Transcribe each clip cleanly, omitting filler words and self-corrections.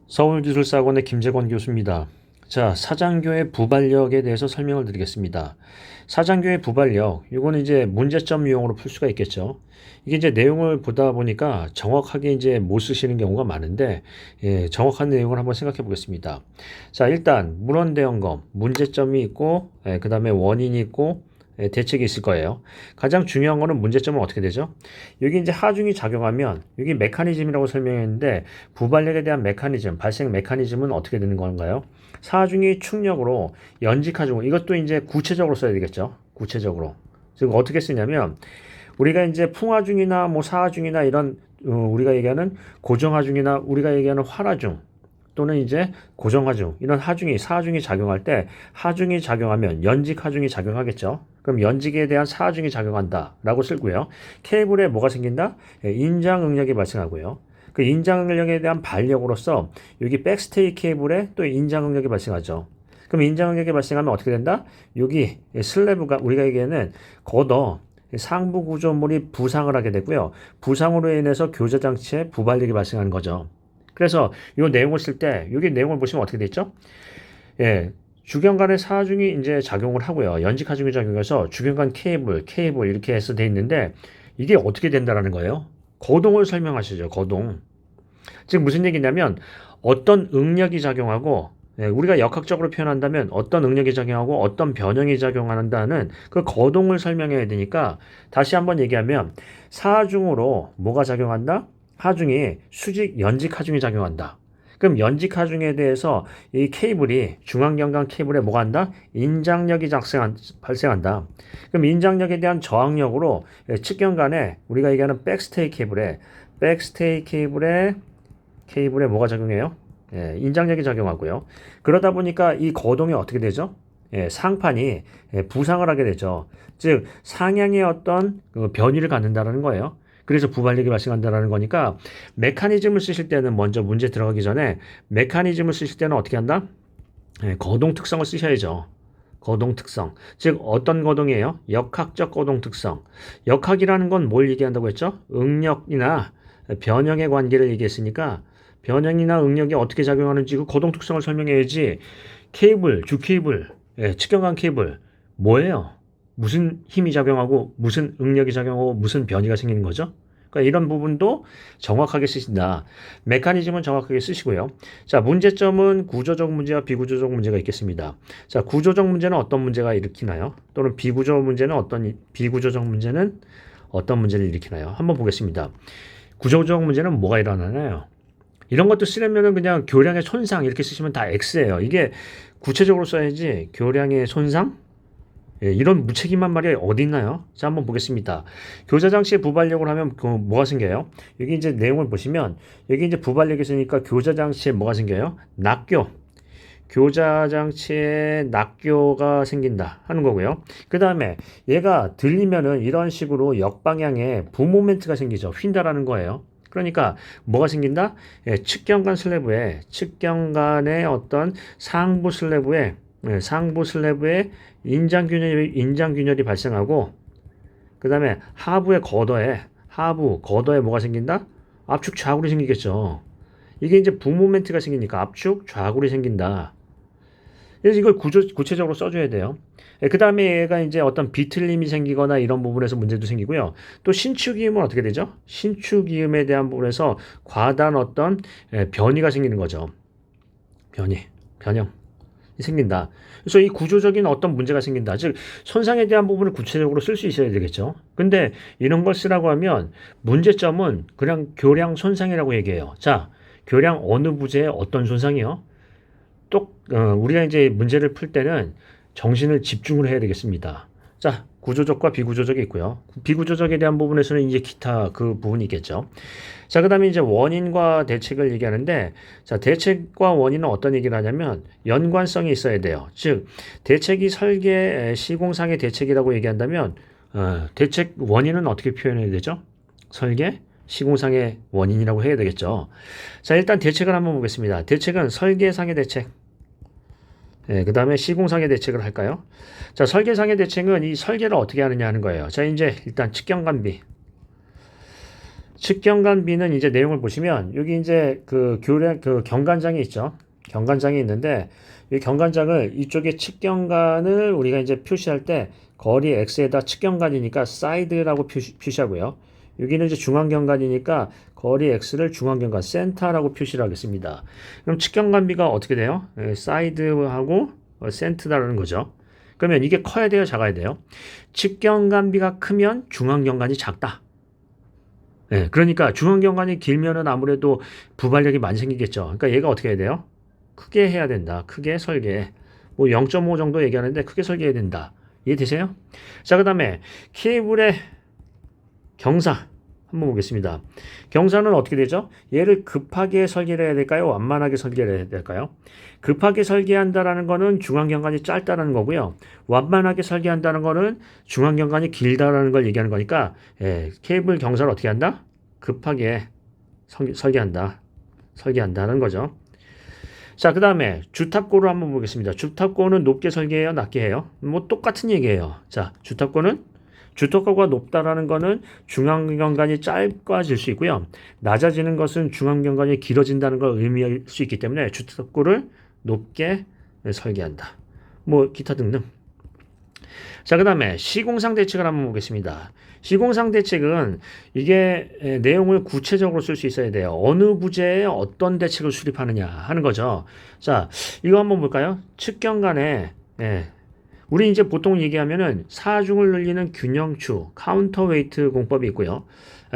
서울기술사학원의 김재권 교수입니다. 자, 사장교의 부발력에 대해서 설명을 드리겠습니다. 사장교의 부발력, 이거는 이제 문제점 유형으로 풀 수가 있겠죠. 이게 이제 내용을 보다 보니까 정확하게 이제 못 쓰시는 경우가 많은데, 정확한 내용을 한번 생각해 보겠습니다. 자, 일단 문헌 대연검, 문제점이 있고, 그 다음에 원인이 있고, 대책이 있을 거예요. 가장 중요한 거는 문제점은 어떻게 되죠? 여기 이제 하중이 작용하면 여기 메커니즘이라고 설명했는데 부발력에 대한 메커니즘, 발생 메커니즘은 어떻게 되는 건가요? 사중이 충력으로 연직하중, 이것도 이제 구체적으로 써야 되겠죠. 구체적으로. 즉 어떻게 쓰냐면 우리가 이제 풍하중이나 뭐 사하중이나 이런 우리가 얘기하는 고정하중이나 우리가 얘기하는 활하중 또는 이제 고정하중 이런 하중이 사하중이 작용할 때 하중이 작용하면 연직 하중이 작용하겠죠. 그럼 연직에 대한 사하중이 작용한다라고 쓰고요. 케이블에 뭐가 생긴다? 인장 응력이 발생하고요. 그 인장 응력에 대한 반력으로서 여기 백스테이 케이블에 또 인장 응력이 발생하죠. 그럼 인장 응력이 발생하면 어떻게 된다? 여기 슬래브가 우리가 얘기하는 걷어 상부 구조물이 부상을 하게 되고요. 부상으로 인해서 교자 장치에 부발력이 발생하는 거죠. 그래서 이 내용을 쓸 때 여기 내용을 보시면 어떻게 됐죠? 주경간의 사중이 이제 작용을 하고요. 연직 하중이 작용해서 주경간 케이블 이렇게 해서 돼 있는데 이게 어떻게 된다라는 거예요? 거동을 설명하시죠. 거동. 즉 무슨 얘기냐면 어떤 응력이 작용하고 우리가 역학적으로 표현한다면 어떤 응력이 작용하고 어떤 변형이 작용한다는 그 거동을 설명해야 되니까 다시 한번 얘기하면 사중으로 뭐가 작용한다? 하중이 수직 연직 하중이 작용한다. 그럼 연직 하중에 대해서 이 케이블이 중앙경관 케이블에 뭐가 한다? 인장력이 발생한다. 그럼 인장력에 대한 저항력으로 측경간에 우리가 얘기하는 백스테이 케이블에 뭐가 작용해요? 인장력이 작용하고요. 그러다 보니까 이 거동이 어떻게 되죠? 상판이 부상을 하게 되죠. 즉 상향의 어떤 변이를 갖는다는 거예요. 그래서 부발력이 발생한다는 거니까 메커니즘을 쓰실 때는 먼저 문제 들어가기 전에 메커니즘을 쓰실 때는 어떻게 한다? 거동 특성을 쓰셔야죠. 거동 특성. 즉 어떤 거동이에요? 역학적 거동 특성. 역학이라는 건 뭘 얘기한다고 했죠? 응력이나 변형의 관계를 얘기했으니까 변형이나 응력이 어떻게 작용하는지 그 거동 특성을 설명해야지. 주 케이블, 측경관 케이블 뭐예요? 무슨 힘이 작용하고 무슨 응력이 작용하고 무슨 변이가 생기는 거죠? 그러니까 이런 부분도 정확하게 쓰신다. 메커니즘은 정확하게 쓰시고요. 자, 문제점은 구조적 문제와 비구조적 문제가 있겠습니다. 자, 구조적 문제는 어떤 문제가 일으키나요? 또는 비구조적 문제는 어떤 문제를 일으키나요? 한번 보겠습니다. 구조적 문제는 뭐가 일어나나요? 이런 것도 쓰려면은 그냥 교량의 손상 이렇게 쓰시면 다 X예요. 이게 구체적으로 써야지 교량의 손상? 이런 무책임한 말이 어디 있나요? 자, 한번 보겠습니다. 교자 장치에 부발력을 하면 뭐가 생겨요? 여기 이제 내용을 보시면 여기 이제 부발력이 있으니까 교자 장치에 뭐가 생겨요? 낙교. 교자 장치에 낙교가 생긴다 하는 거고요. 그 다음에 얘가 들리면은 이런 식으로 역방향에 부모멘트가 생기죠. 휜다라는 거예요. 그러니까 뭐가 생긴다? 측경간의 어떤 상부 슬래브에 인장균열이 발생하고 그 다음에 하부 걷어에 뭐가 생긴다? 압축 좌굴이 생기겠죠. 이게 이제 부모멘트가 생기니까 압축 좌굴이 생긴다. 그래서 이걸 구체적으로 써줘야 돼요. 그 다음에 얘가 이제 어떤 비틀림이 생기거나 이런 부분에서 문제도 생기고요. 또 신축이음은 어떻게 되죠? 신축이음에 대한 부분에서 과다한 어떤 변이가 생기는 거죠. 변형. 생긴다. 그래서 이 구조적인 어떤 문제가 생긴다. 즉 손상에 대한 부분을 구체적으로 쓸 수 있어야 되겠죠. 근데 이런 걸 쓰라고 하면 문제점은 그냥 교량 손상이라고 얘기해요. 자, 교량 어느 부재에 어떤 손상이요? 우리가 이제 문제를 풀 때는 정신을 집중을 해야 되겠습니다. 자, 구조적과 비구조적이 있고요. 비구조적에 대한 부분에서는 이제 기타 그 부분이 있겠죠. 자, 그 다음에 이제 원인과 대책을 얘기하는데, 자, 대책과 원인은 어떤 얘기를 하냐면 연관성이 있어야 돼요. 즉, 대책이 설계 시공상의 대책이라고 얘기한다면, 대책 원인은 어떻게 표현해야 되죠? 설계 시공상의 원인이라고 해야 되겠죠. 자, 일단 대책을 한번 보겠습니다. 대책은 설계상의 대책. 그 다음에 시공상의 대책을 할까요? 자, 설계상의 대책은 이 설계를 어떻게 하느냐 하는 거예요. 자, 이제 일단 측경관비. 측경관비는 이제 내용을 보시면 여기 이제 그 교량 그 경관장이 있죠. 경관장이 있는데 이 경관장을 이쪽에 측경관을 우리가 이제 표시할 때 거리 x에다 측경관이니까 사이드라고 표시하고요. 여기는 이제 중앙경관이니까 거리 x를 중앙경관 센터라고 표시를 하겠습니다. 그럼 측경관비가 어떻게 돼요? 사이드하고 센터라는 거죠. 그러면 이게 커야 돼요, 작아야 돼요? 측경관비가 크면 중앙경관이 작다. 네, 그러니까 중앙경관이 길면은 아무래도 부발력이 많이 생기겠죠. 그러니까 얘가 어떻게 해야 돼요? 크게 해야 된다. 크게 설계. 뭐 0.5 정도 얘기하는데 크게 설계해야 된다. 이해되세요? 자, 그 다음에 케이블의 경사 한번 보겠습니다. 경사는 어떻게 되죠? 얘를 급하게 설계를 해야 될까요? 완만하게 설계를 해야 될까요? 급하게 설계한다라는 거는 중앙경관이 짧다라는 거고요. 완만하게 설계한다는 거는 중앙경관이 길다라는 걸 얘기하는 거니까 케이블 경사를 어떻게 한다? 급하게 설계한다는 거죠. 자, 그 다음에 주탑고를 한번 보겠습니다. 주탑고는 높게 설계해요? 낮게 해요? 뭐 똑같은 얘기예요. 자, 주탑고가 높다라는 거는 중앙경관이 짧아질 수 있고요. 낮아지는 것은 중앙경관이 길어진다는 걸 의미할 수 있기 때문에 주탑고를 높게 설계한다. 뭐 기타 등등. 자, 그 다음에 시공상 대책을 한번 보겠습니다. 시공상 대책은 이게 내용을 구체적으로 쓸 수 있어야 돼요. 어느 부재에 어떤 대책을 수립하느냐 하는 거죠. 자, 이거 한번 볼까요? 측경간에 우리 이제 보통 얘기하면은 사중을 늘리는 균형추, 카운터웨이트 공법이 있고요.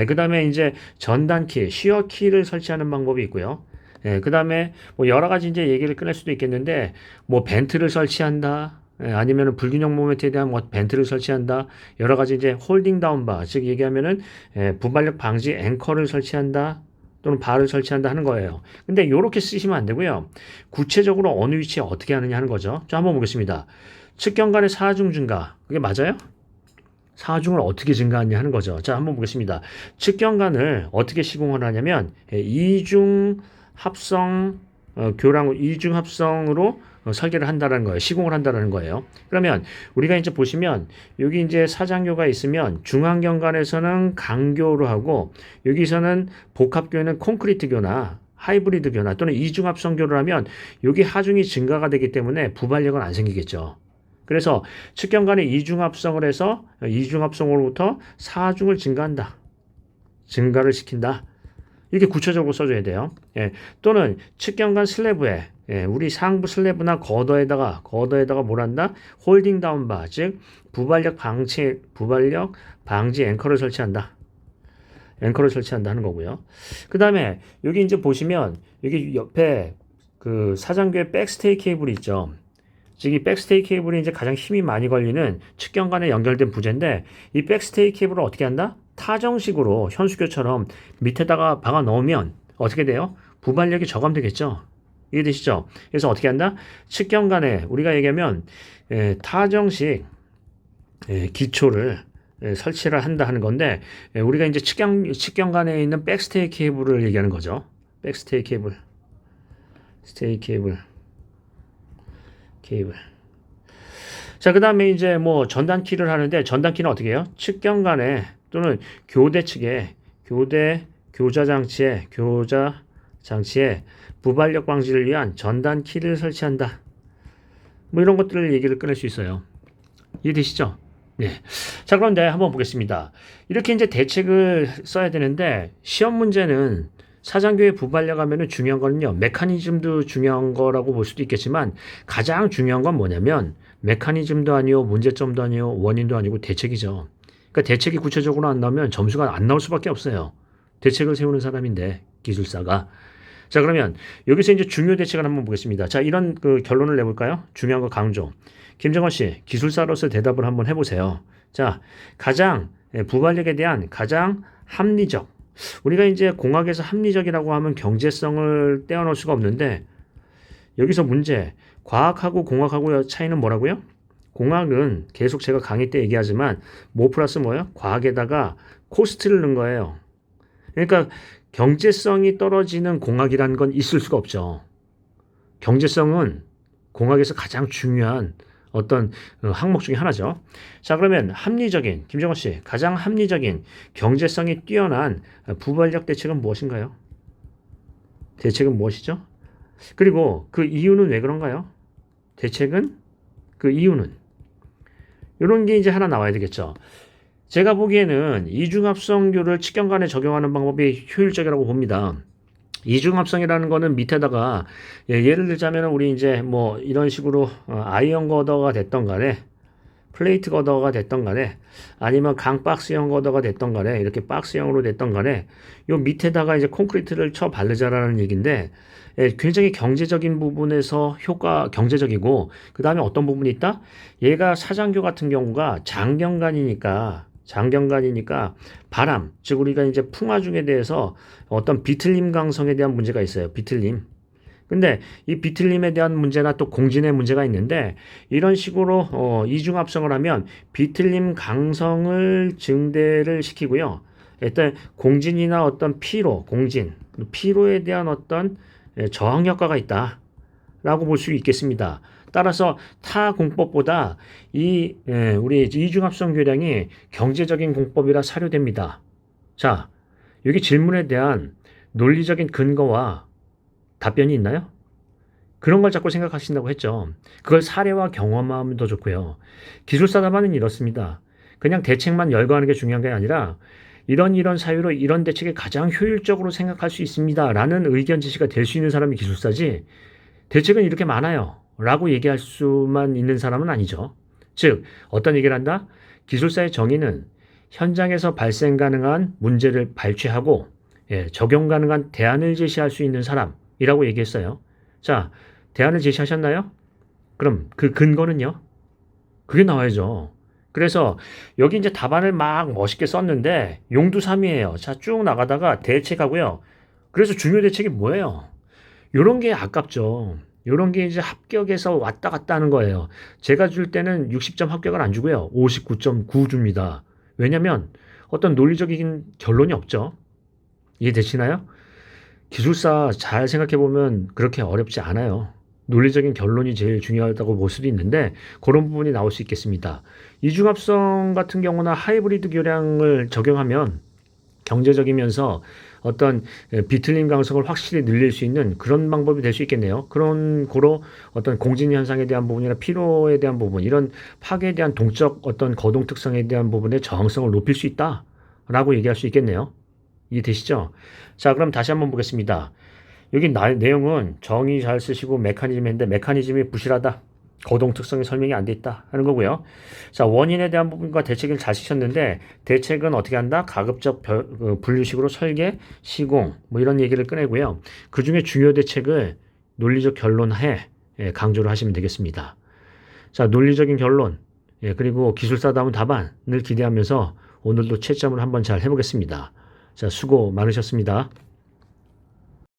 그 다음에 이제 전단키, 시어키를 설치하는 방법이 있고요. 그 다음에 뭐 여러 가지 이제 얘기를 꺼낼 수도 있겠는데, 뭐 벤트를 설치한다, 아니면은 불균형 모멘트에 대한 뭐 벤트를 설치한다, 여러 가지 이제 홀딩 다운바, 즉 얘기하면은 부발력 방지 앵커를 설치한다, 또는 바를 설치한다 하는 거예요. 근데 이렇게 쓰시면 안 되고요. 구체적으로 어느 위치에 어떻게 하느냐 하는 거죠. 자, 한번 보겠습니다. 측경간의 사중 증가, 그게 맞아요? 사중을 어떻게 증가하냐 하는 거죠. 자, 한번 보겠습니다. 측경간을 어떻게 시공을 하냐면 이중 합성 교랑 이중 합성으로 설계를 한다는 거예요. 시공을 한다는 거예요. 그러면 우리가 이제 보시면 여기 이제 사장교가 있으면 중앙경관에서는 강교로 하고 여기서는 복합교는 콘크리트교나 하이브리드교나 또는 이중합성교를 하면 여기 하중이 증가가 되기 때문에 부발력은 안 생기겠죠. 그래서 측경간의 이중합성을 해서 이중합성으로부터 사중을 증가를 시킨다. 이렇게 구체적으로 써줘야 돼요. 또는 측경간 슬래브에 우리 상부 슬래브나 거더에다가 뭘 한다? 홀딩 다운바, 즉 부발력 방지 앵커를 설치한다. 앵커를 설치한다 하는 거고요. 그 다음에 여기 이제 보시면 여기 옆에 그 사장교의 백스테이 케이블이 있죠. 즉 이 백스테이 케이블이 이제 가장 힘이 많이 걸리는 측경간에 연결된 부재인데 이 백스테이 케이블을 어떻게 한다? 타정식으로 현수교처럼 밑에다가 박아 넣으면 어떻게 돼요? 부발력이 저감되겠죠. 이해되시죠? 그래서 어떻게 한다? 측경간에 우리가 얘기하면 타정식 기초를 설치를 한다 하는 건데 우리가 이제 측경간에 있는 백스테이 케이블을 얘기하는 거죠. 백스테이 케이블, 자, 그 다음에 이제 뭐 전단키를 하는데 전단키는 어떻게 해요? 측경간에 또는 교대 측에 교자 장치에 부발력 방지를 위한 전단키를 설치한다. 뭐 이런 것들을 얘기를 꺼낼 수 있어요. 이해되시죠? 네. 자, 그런데 한번 보겠습니다. 이렇게 이제 대책을 써야 되는데 시험 문제는 사장교의 부발력 하면은 중요한 거는요. 메커니즘도 중요한 거라고 볼 수도 있겠지만 가장 중요한 건 뭐냐면 메커니즘도 아니요, 문제점도 아니요, 원인도 아니고 대책이죠. 그러니까 대책이 구체적으로 안 나오면 점수가 안 나올 수밖에 없어요. 대책을 세우는 사람인데 기술사가. 자, 그러면 여기서 이제 중요 대책을 한번 보겠습니다. 자, 이런 그 결론을 내볼까요? 중요한 거 강조. 김정원 씨, 기술사로서 대답을 한번 해보세요. 자, 부발력에 대한 가장 합리적. 우리가 이제 공학에서 합리적이라고 하면 경제성을 떼어놓을 수가 없는데 여기서 문제, 과학하고 공학하고의 차이는 뭐라고요? 공학은 계속 제가 강의 때 얘기하지만 뭐 플러스 뭐예요? 과학에다가 코스트를 넣은 거예요. 그러니까 경제성이 떨어지는 공학이라는 건 있을 수가 없죠. 경제성은 공학에서 가장 중요한 어떤 항목 중에 하나죠. 자, 그러면 합리적인, 김정호 씨, 가장 합리적인 경제성이 뛰어난 부발력 대책은 무엇인가요? 대책은 무엇이죠? 그리고 그 이유는 왜 그런가요? 대책은 그 이유는 이런 게 이제 하나 나와야 되겠죠. 제가 보기에는 이중합성교를 직경간에 적용하는 방법이 효율적이라고 봅니다. 이중합성이라는 거는 밑에다가 예를 들자면 우리 이제 뭐 이런 식으로 아이언 거더가 됐던 간에 플레이트 거더가 됐던 간에 아니면 강박스형 거더가 됐던 간에 이렇게 박스형으로 됐던 간에 요 밑에다가 이제 콘크리트를 쳐 바르자라는 얘기인데 굉장히 경제적인 부분에서 효과 경제적이고 그 다음에 어떤 부분이 있다? 얘가 사장교 같은 경우가 장경간이니까 바람, 즉 우리가 이제 풍화중에 대해서 어떤 비틀림 강성에 대한 문제가 있어요. 비틀림. 근데 이 비틀림에 대한 문제나 또 공진의 문제가 있는데 이런 식으로 이중합성을 하면 비틀림 강성을 증대를 시키고요. 일단 공진이나 어떤 피로에 대한 어떤 저항 효과가 있다라고 볼 수 있겠습니다. 따라서 타 공법보다 우리 이중합성 교량이 경제적인 공법이라 사료됩니다. 자, 여기 질문에 대한 논리적인 근거와 답변이 있나요? 그런 걸 자꾸 생각하신다고 했죠. 그걸 사례와 경험하면 더 좋고요. 기술사 답안은 이렇습니다. 그냥 대책만 열거하는 게 중요한 게 아니라 이런 사유로 이런 대책이 가장 효율적으로 생각할 수 있습니다. 라는 의견 제시가 될 수 있는 사람이 기술사지 대책은 이렇게 많아요. 라고 얘기할 수만 있는 사람은 아니죠. 즉 어떤 얘기를 한다? 기술사의 정의는 현장에서 발생 가능한 문제를 발췌하고 적용 가능한 대안을 제시할 수 있는 사람이라고 얘기했어요. 자, 대안을 제시하셨나요? 그럼 그 근거는요? 그게 나와야죠. 그래서 여기 이제 답안을 막 멋있게 썼는데 용두삼이에요. 자, 쭉 나가다가 대책하고요. 그래서 중요 대책이 뭐예요? 요런 게 아깝죠. 요런 게 이제 합격에서 왔다 갔다 하는 거예요. 제가 줄 때는 60점 합격을 안 주고요. 59.9 줍니다. 왜냐면 어떤 논리적인 결론이 없죠. 이해되시나요? 기술사 잘 생각해 보면 그렇게 어렵지 않아요. 논리적인 결론이 제일 중요하다고 볼 수도 있는데 그런 부분이 나올 수 있겠습니다. 이중합성 같은 경우나 하이브리드 교량을 적용하면 경제적이면서 어떤 비틀림 강성을 확실히 늘릴 수 있는 그런 방법이 될 수 있겠네요. 그런 고로 어떤 공진 현상에 대한 부분이나 피로에 대한 부분, 이런 파괴에 대한 동적 어떤 거동 특성에 대한 부분의 저항성을 높일 수 있다라고 얘기할 수 있겠네요. 이해되시죠? 자, 그럼 다시 한번 보겠습니다. 여기 내용은 정의 잘 쓰시고 메커니즘인데 메커니즘이 부실하다. 거동 특성이 설명이 안 돼 있다 하는 거고요. 자, 원인에 대한 부분과 대책을 잘 쓰셨는데 대책은 어떻게 한다? 가급적 분류식으로 설계, 시공 뭐 이런 얘기를 꺼내고요. 그 중에 중요 대책을 논리적 결론하에 강조를 하시면 되겠습니다. 자, 논리적인 결론 그리고 기술사다운 답안을 기대하면서 오늘도 채점을 한번 잘 해보겠습니다. 자, 수고 많으셨습니다.